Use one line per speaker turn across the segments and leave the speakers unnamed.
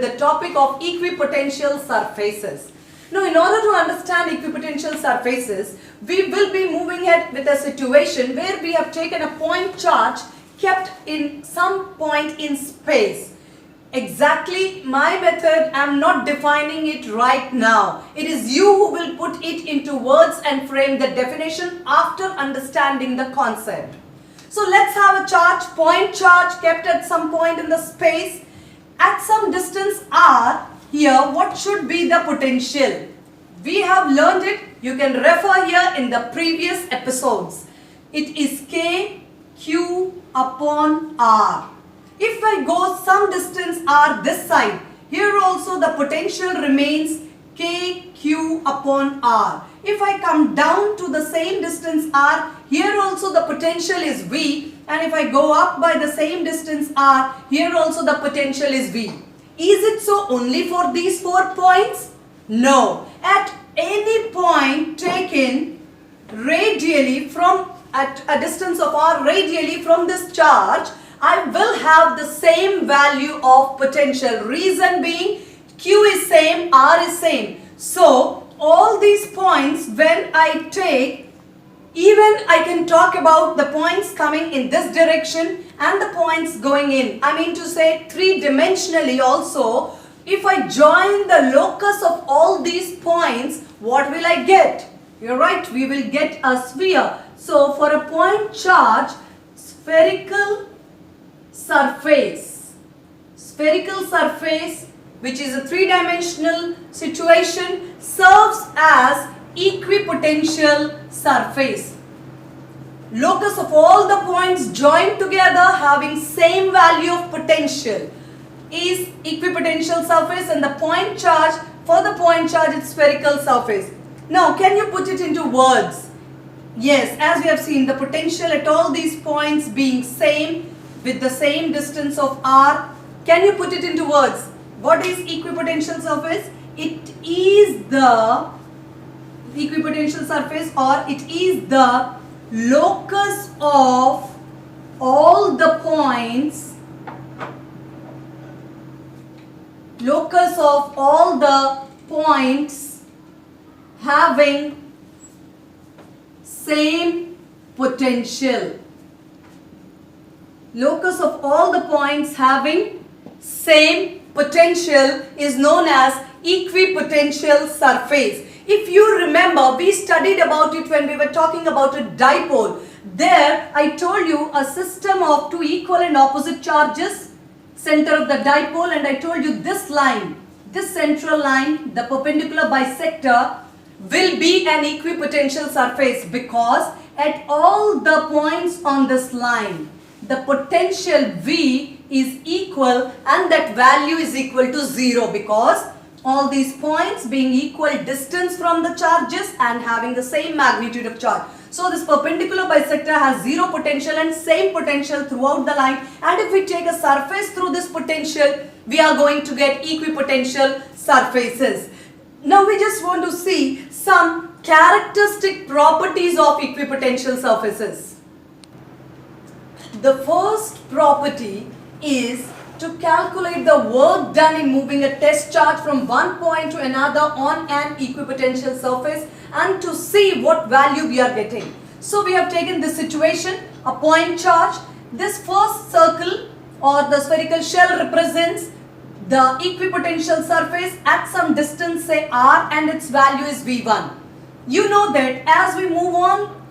with the topic of equipotential surfaces. Now, in order to understand equipotential surfaces, we will be moving ahead with a situation where we have taken a point charge kept in some point in space. Exactly my method, I am not defining it right now. It is you who will put it into words and frame the definition after understanding the concept. So let's have a charge, point charge kept at some point in the space. At some distance r, here what should be the potential? We have learned it. You can refer here in the previous episodes. It is K Q upon R. If I go some distance r this side, here also the potential remains K Q upon R. If I come down to the same distance r, here also the potential is V, and if I go up by the same distance r, here also the potential is V. Is it so only for these 4 points? No. At any point taken radially from at a distance of r radially from this charge, I will have the same value of potential. Reason being, Q is same, R is same. So, all these points when I take, even I can talk about the points coming in this direction and the points going in. I mean to say 3-dimensionally also, if I join the locus of all these points, what will I get? You're right, we will get a sphere. So, for a point charge, spherical surface which is a 3-dimensional situation, serves as equipotential surface. Locus of all the points joined together having same value of potential is equipotential surface, and the point charge, for the point charge, it's spherical surface. Now, can you put it into words? Yes, as we have seen, the potential at all these points being same with the same distance of r. Can you put it into words? What is equipotential surface? It is the equipotential surface, or it is the locus of all the points, having same potential. Locus of all the points having same potential is known as equipotential surface. If you remember, we studied about it when we were talking about a dipole. There, I told you a system of 2 equal and opposite charges, center of the dipole, and I told you this line, this central line, the perpendicular bisector, will be an equipotential surface because at all the points on this line, the potential V is equal, and that value is equal to 0 because all these points being equal distance from the charges and having the same magnitude of charge. So this perpendicular bisector has 0 potential and same potential throughout the line, and if we take a surface through this potential, we are going to get equipotential surfaces. Now we just want to see some characteristic properties of equipotential surfaces. The first property is to calculate the work done in moving a test charge from one point to another on an equipotential surface and to see what value we are getting. So we have taken this situation, a point charge. This first circle or the spherical shell represents the equipotential surface at some distance, say r, and its value is V1. You know that as we move on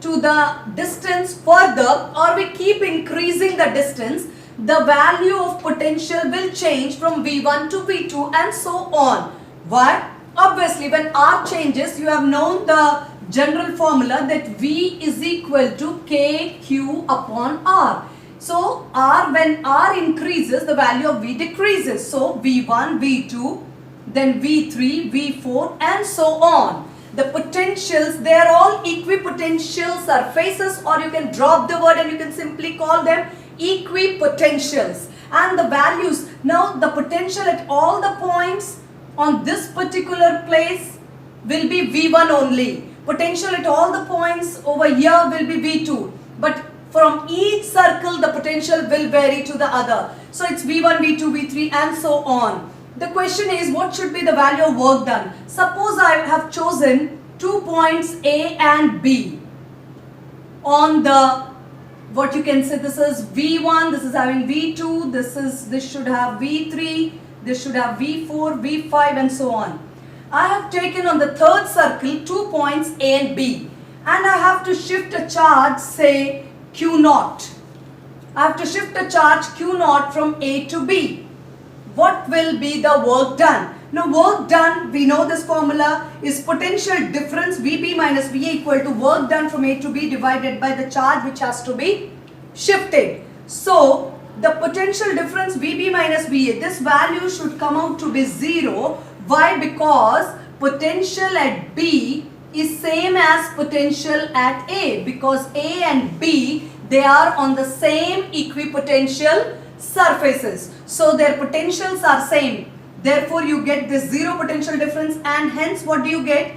to the distance further, or we keep increasing the distance, the value of potential will change from V1 to V2 and so on. Why? Obviously, when R changes, you have known the general formula that V is equal to KQ upon R. So, when R increases, the value of V decreases. So, V1, V2, then V3, V4 and so on. The potentials, they are all equipotential surfaces, or you can drop the word and you can simply call them equipotentials. And the values, now the potential at all the points on this particular place will be V1 only. Potential at all the points over here will be V2. But from each circle, the potential will vary to the other. So it's V1, V2, V3 and so on. The question is, what should be the value of work done? Suppose I have chosen 2 points A and B on the, what you can say, this is V1, this is having V2, this should have V3, this should have V4, V5 and so on. I have taken on the third circle 2 points A and B, and I have to shift a charge, say Q0. I have to shift a charge Q0 from A to B. What will be the work done? Now work done, we know this formula is potential difference Vp minus Va equal to work done from A to B divided by the charge which has to be shifted. So the potential difference Vp minus Va, this value should come out to be 0. Why? Because potential at B is same as potential at A, because A and B, they are on the same equipotential surfaces. So their potentials are same. Therefore you get this 0 potential difference, and hence what do you get?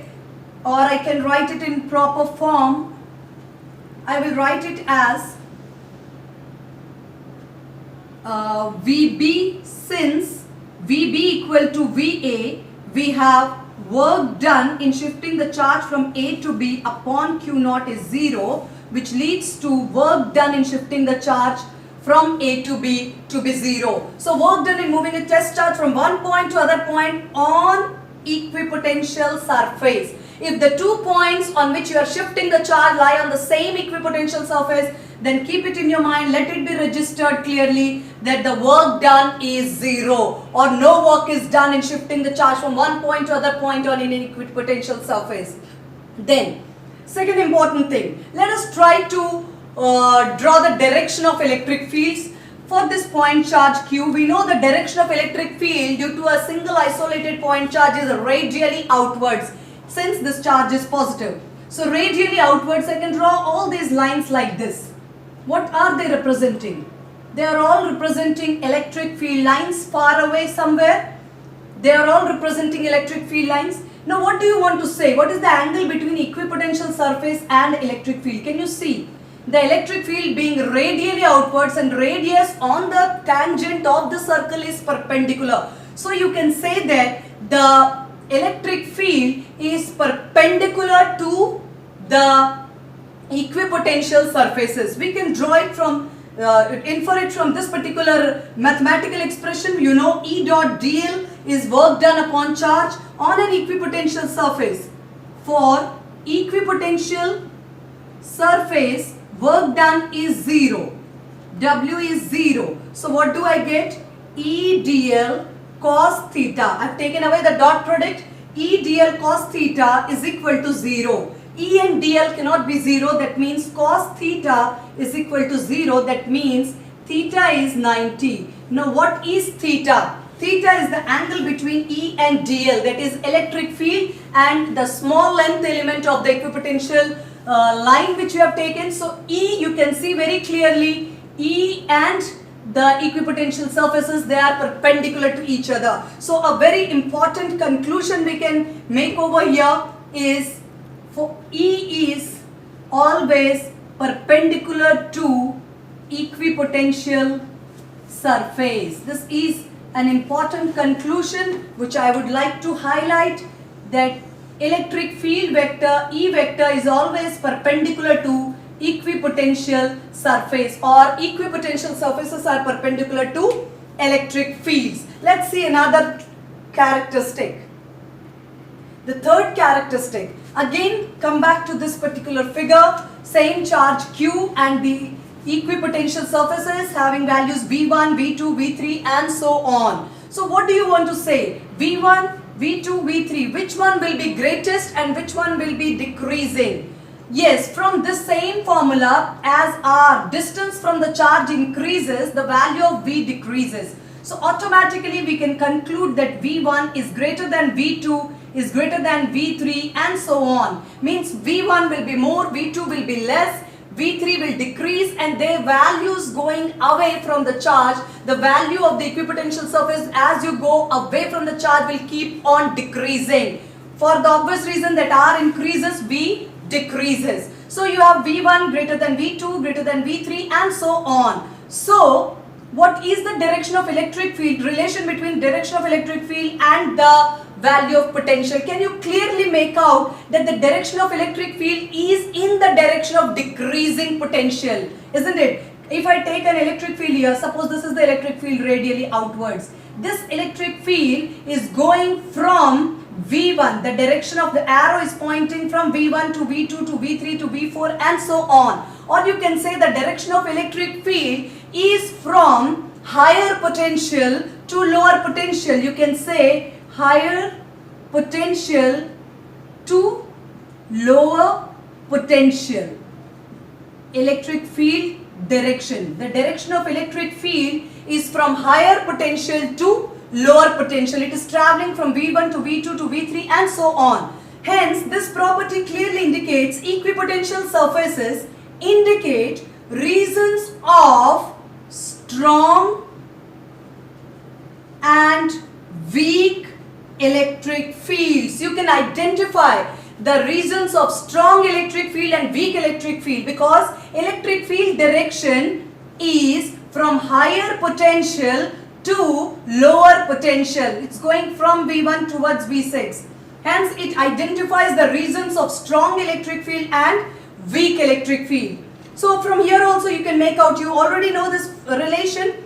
Or I can write it in proper form. I will write it as VB, since VB equal to VA, we have work done in shifting the charge from A to B upon Q0 is 0, which leads to work done in shifting the charge from A to B to be 0. So work done in moving a test charge from one point to other point on equipotential surface. If the 2 points on which you are shifting the charge lie on the same equipotential surface, then keep it in your mind, let it be registered clearly that the work done is 0, or no work is done in shifting the charge from one point to other point on an equipotential surface. Then, second important thing, let us try to draw the direction of electric fields. For this point charge Q, we know the direction of electric field due to a single isolated point charge is radially outwards, since this charge is positive. So radially outwards, I can draw all these lines like this. What are they representing? They are all representing electric field lines far away somewhere. They are all representing electric field lines. Now what do you want to say? What is the angle between equipotential surface and electric field? Can you see? The electric field being radially outwards, and radius on the tangent of the circle is perpendicular. So you can say that the electric field is perpendicular to the equipotential surfaces. We can draw it from, infer it from this particular mathematical expression. You know, E dot dl is work done upon charge on an equipotential surface. For equipotential surface, work done is 0. W is 0. So what do I get? E dl cos theta. I have taken away the dot product. E dl cos theta is equal to 0. E and dl cannot be 0. That means cos theta is equal to 0. That means theta is 90. Now what is theta? Theta is the angle between E and dl, that is electric field and the small length element of the equipotential line which you have taken. So E, you can see very clearly, E and the equipotential surfaces, they are perpendicular to each other. So a very important conclusion we can make over here is, for E is always perpendicular to equipotential surface. This is an important conclusion which I would like to highlight, that electric field vector E vector is always perpendicular to equipotential surface, or equipotential surfaces are perpendicular to electric fields. Let's see another characteristic. The third characteristic, again come back to this particular figure, same charge Q and the equipotential surfaces having values V1, V2, V3 and so on. So what do you want to say? V1, V2, V3, which one will be greatest and which one will be decreasing? Yes, from this same formula, as our distance from the charge increases, the value of V decreases. So automatically we can conclude that V1 is greater than V2, is greater than V3 and so on. Means V1 will be more, V2 will be less, V3 will decrease, and their values going away from the charge, the value of the equipotential surface as you go away from the charge will keep on decreasing. For the obvious reason that R increases, V decreases. So you have V1 greater than V2, greater than V3 and so on. So what is the direction of electric field, relation between direction of electric field and the value of potential? Can you clearly make out that the direction of electric field is in the direction of decreasing potential, isn't it? If I take an electric field here, suppose this is the electric field radially outwards. This electric field is going from V1, the direction of the arrow is pointing from V1 to V2 to V3 to V4 and so on. Or you can say the direction of electric field is from higher potential to lower potential. You can say higher potential to lower potential. Electric field direction. The direction of electric field is from higher potential to lower potential. It is traveling from V1 to V2 to V3 and so on. Hence, this property clearly indicates equipotential surfaces indicate regions of strong and weak electric fields. You can identify the regions of strong electric field and weak electric field because electric field direction is from higher potential to lower potential. It's going from V1 towards V6. Hence, it identifies the regions of strong electric field and weak electric field. So, from here also you can make out, you already know this relation.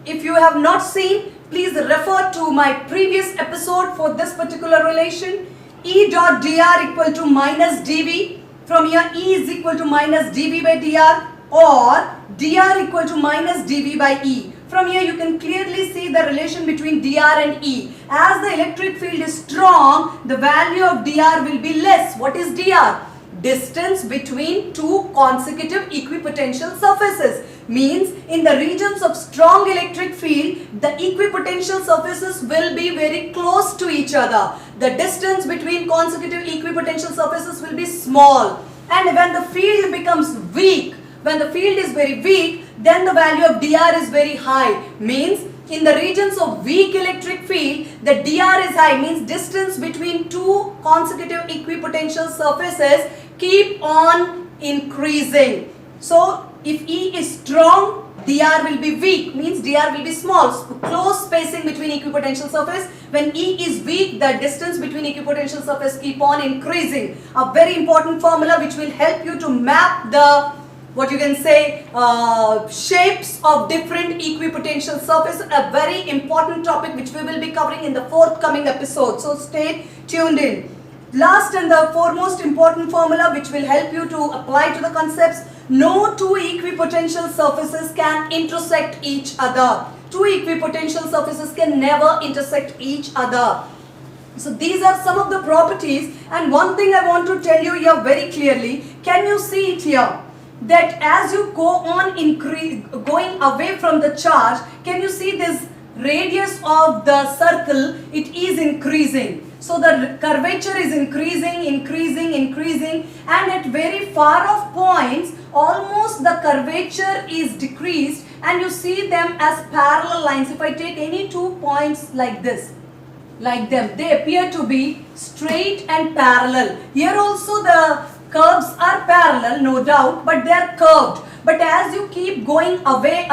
If you have not seen, please refer to my previous episode for this particular relation. E dot dr equal to minus dv. From here, E is equal to minus dv by dr or dr equal to minus dv by E. From here you can clearly see the relation between dr and E. As the electric field is strong, the value of dr will be less. What is dr? Distance between two consecutive equipotential surfaces. Means in the regions of strong electric field, the equipotential surfaces will be very close to each other. The distance between consecutive equipotential surfaces will be small. And when the field becomes weak, when the field is very weak, then the value of dr is very high. Means in the regions of weak electric field, the dr is high. Means distance between two consecutive equipotential surfaces keep on increasing. So if E is strong, dr will be weak. Means dr will be small. Close spacing between equipotential surface. When E is weak, the distance between equipotential surface keep on increasing. A very important formula which will help you to map the, what you can say, shapes of different equipotential surfaces. A very important topic which we will be covering in the forthcoming episode. So stay tuned in. Last and the foremost important formula which will help you to apply to the concepts. No two equipotential surfaces can intersect each other. Two equipotential surfaces can never intersect each other. So these are some of the properties, and one thing I want to tell you here very clearly. Can you see it here? That as you go on going away from the charge, can you see this radius of the circle? It is increasing. So the curvature is increasing, and at very far off points, almost the curvature is decreased, and you see them as parallel lines. If I take any 2 points like this, like them, they appear to be straight and parallel. Here also the curves are parallel, no doubt, but they are curved. But as you keep going away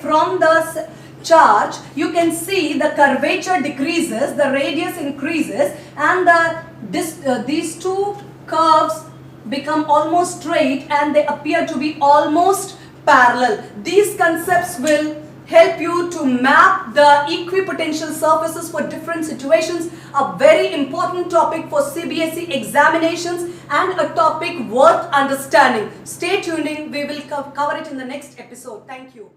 from the charge, you can see the curvature decreases, the radius increases, and these two curves become almost straight and they appear to be almost parallel. These concepts will help you to map the equipotential surfaces for different situations. A very important topic for CBSE examinations and a topic worth understanding. Stay tuned in. We will cover it in the next episode. Thank you.